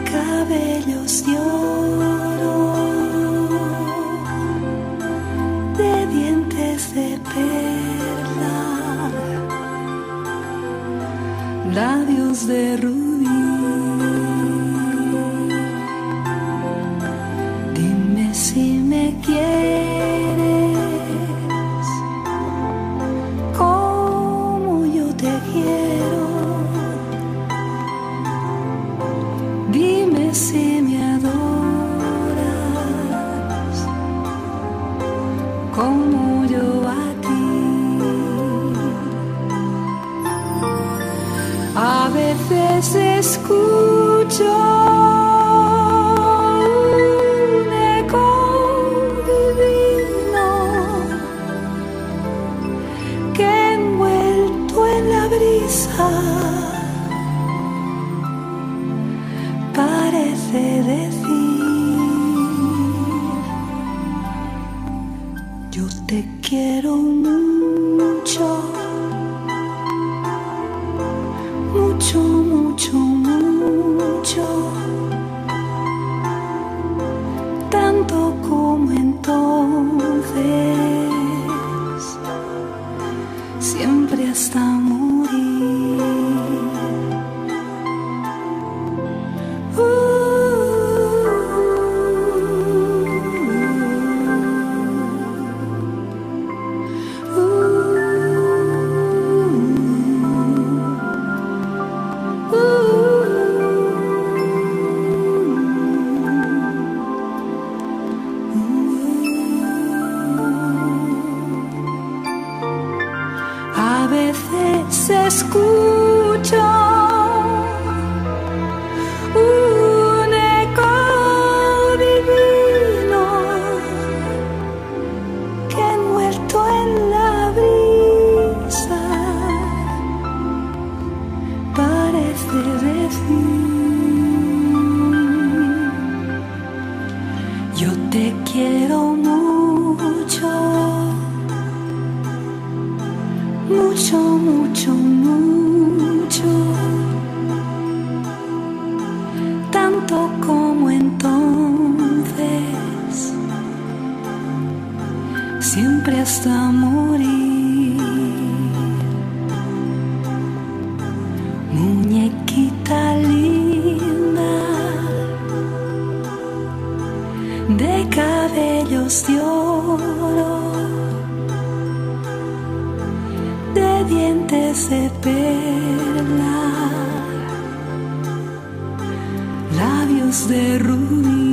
cabellos de oro, de dientes de perla, labios de rubí. Dime si me quieres como yo te quiero. Dime si me adoras como yo a ti. A veces escucho un eco divino que envuelto en la brisa parece decir: yo te quiero mucho, mucho, mucho, mucho, tanto como entonces, siempre hasta morir. A veces escucho un eco divino que envuelto en la brisa parece decir: yo te quiero mucho, mucho, mucho, mucho, tanto como entonces, siempre hasta morir. Muñequita linda, de cabellos de oro, de dientes de perla, labios de rubí.